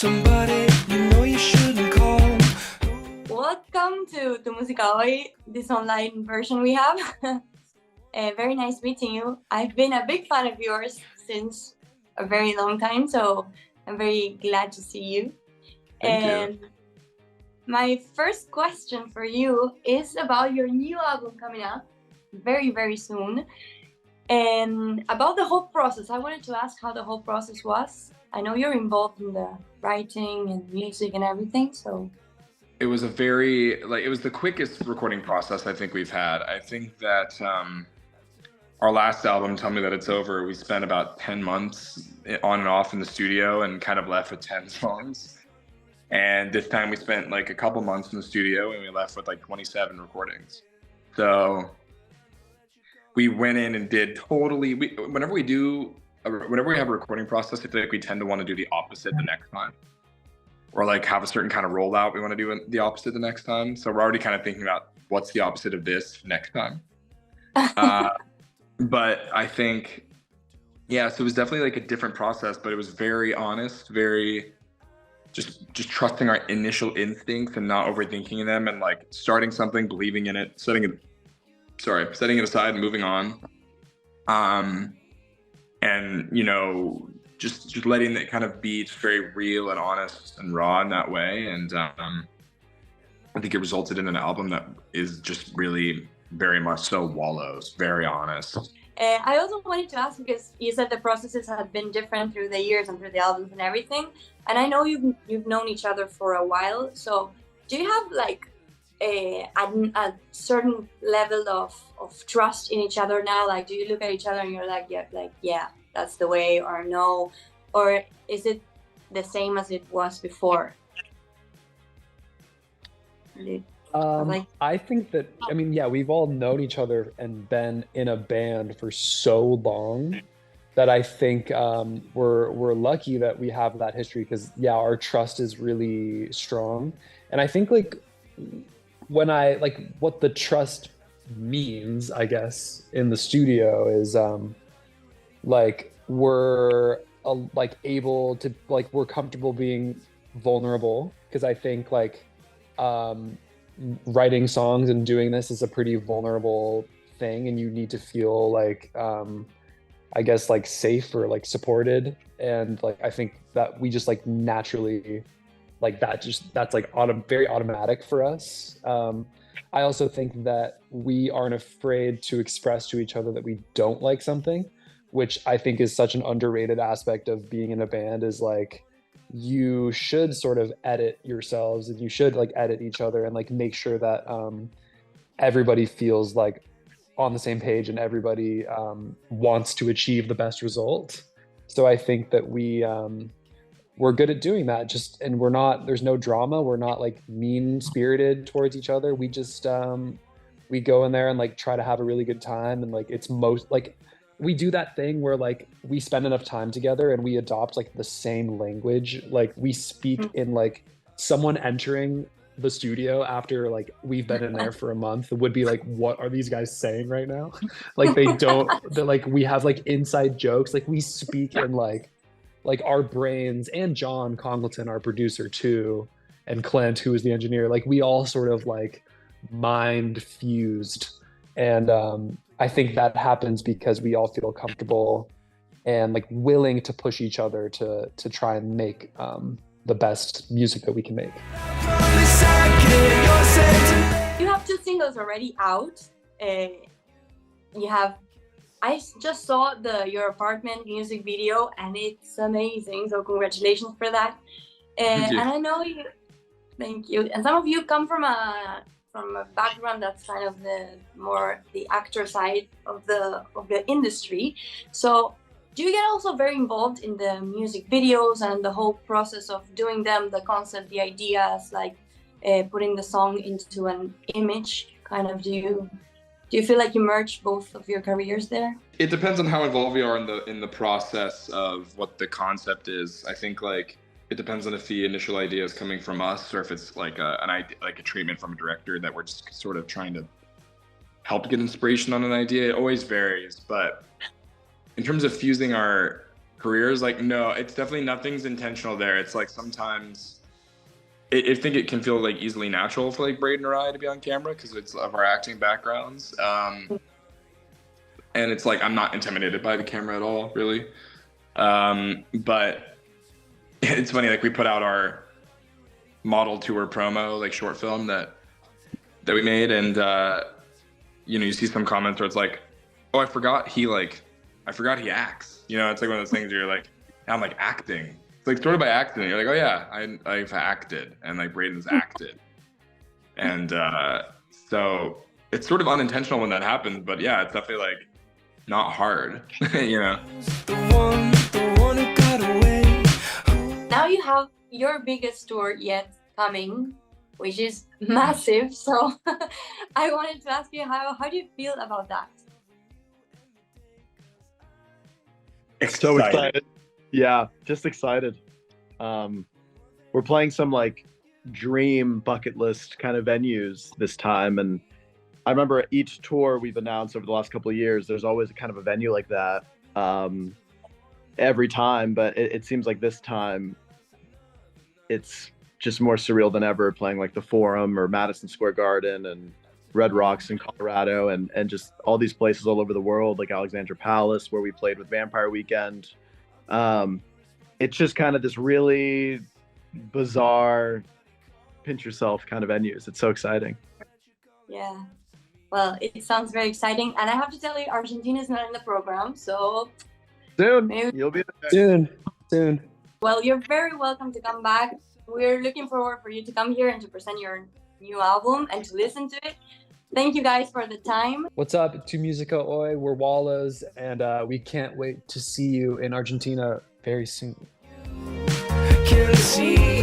somebody you know you shouldn't call. Welcome to Música, this online version we have. Very nice meeting you. I've been a big fan of yours since a very long time, so I'm very glad to see you. Thank you. My first question for you is about your new album coming up very, very soon. And about the whole process, I wanted to ask how the whole process was. I know you're involved in the writing and music and everything, so... It was it was the quickest recording process I think we've had. I think that our last album, Tell Me That It's Over, we spent about 10 months on and off in the studio and kind of left with 10 songs. And this time we spent like a couple months in the studio and we left with like 27 recordings. So we went in and did whenever we have a recording process, I feel like we tend to want to do the opposite the next time. Or like have a certain kind of rollout we want to do the opposite the next time. So we're already kind of thinking about what's the opposite of this next time. But I think, yeah, so it was definitely like a different process, but it was very honest, very just trusting our initial instincts and not overthinking them and like starting something, believing in it, setting it aside and moving on. And, you know, just letting it kind of be very real and honest and raw in that way. And I think it resulted in an album that is just really very much so Wallows, very honest. I also wanted to ask, because you said the processes have been different through the years and through the albums and everything. And I know you've known each other for a while. So do you have like a certain level of trust in each other now? Like, do you look at each other and you're like, yeah, that's the way, or no? Or is it the same as it was before? I think that, I mean, yeah, we've all known each other and been in a band for so long that I think we're lucky that we have that history, because yeah, our trust is really strong. And I think like what the trust means, I guess, in the studio is like we're able to, like, we're comfortable being vulnerable, because I think like writing songs and doing this is a pretty vulnerable thing, and you need to feel like I guess like safe or like supported. And like I think that we just like naturally like that's like very automatic for us. I also think that we aren't afraid to express to each other that we don't like something, which I think is such an underrated aspect of being in a band. Is like, you should sort of edit yourselves and you should like edit each other and like make sure that everybody feels like on the same page and everybody wants to achieve the best result. So I think that we're good at doing that, and there's no drama. We're not like mean spirited towards each other. We just we go in there and like try to have a really good time. And like we do that thing where like we spend enough time together and we adopt like the same language. Like we speak in like someone entering the studio after like we've been in there for a month would be like, what are these guys saying right now? Like they're like, we have like inside jokes. Like we speak in like our brains, and John Congleton, our producer too, and Clint, who is the engineer, like we all sort of like mind fused. And I think that happens because we all feel comfortable and like willing to push each other to try and make the best music that we can make. You have 2 singles already out. I just saw your apartment music video and it's amazing. So congratulations for that. And I know thank you. And some of you come from a background that's kind of the actor side of the industry. So do you get also very involved in the music videos and the whole process of doing them, the concept, the ideas, like putting the song into an image? Kind of, do you feel like you merge both of your careers there? It depends on how involved we are in the process of what the concept is. I think like it depends on if the initial idea is coming from us or if it's like a treatment from a director that we're just sort of trying to help get inspiration on an idea. It always varies, but in terms of fusing our careers. Like, no, it's definitely nothing's intentional there. It's like sometimes I think it can feel like easily natural for like Braden or I to be on camera because it's of our acting backgrounds. And it's like I'm not intimidated by the camera at all, really. But it's funny, like we put out our model tour promo, like short film that we made, and you know, you see some comments where it's like, oh, I forgot he acts. You know, it's like one of those things where you're like, I'm like acting. It's like sort of by accident. You're like, oh yeah, I've acted, and like Braden's acted, and so it's sort of unintentional when that happens. But yeah, it's definitely like not hard, you know. The one who got away. Now you have your biggest tour yet coming, which is massive. So I wanted to ask you, how do you feel about that? So excited. Yeah, just excited. We're playing some like dream bucket list kind of venues this time, and I remember each tour we've announced over the last couple of years, there's always a kind of a venue like that every time, but it seems like this time it's just more surreal than ever, playing like the Forum or Madison Square Garden and Red Rocks in Colorado, and just all these places all over the world, like Alexandra Palace, where we played with Vampire Weekend. It's just kind of this really bizarre, pinch yourself kind of venues. It's so exciting. Yeah, well, it sounds very exciting, and I have to tell you, Argentina is not in the program, so Soon, maybe... you'll be there. Soon. Well, you're very welcome to come back. We're looking forward for you to come here and to present your new album and to listen to it. Thank you guys for the time. What's up to Música Hoy? We're Wallows, and we can't wait to see you in Argentina very soon. Can see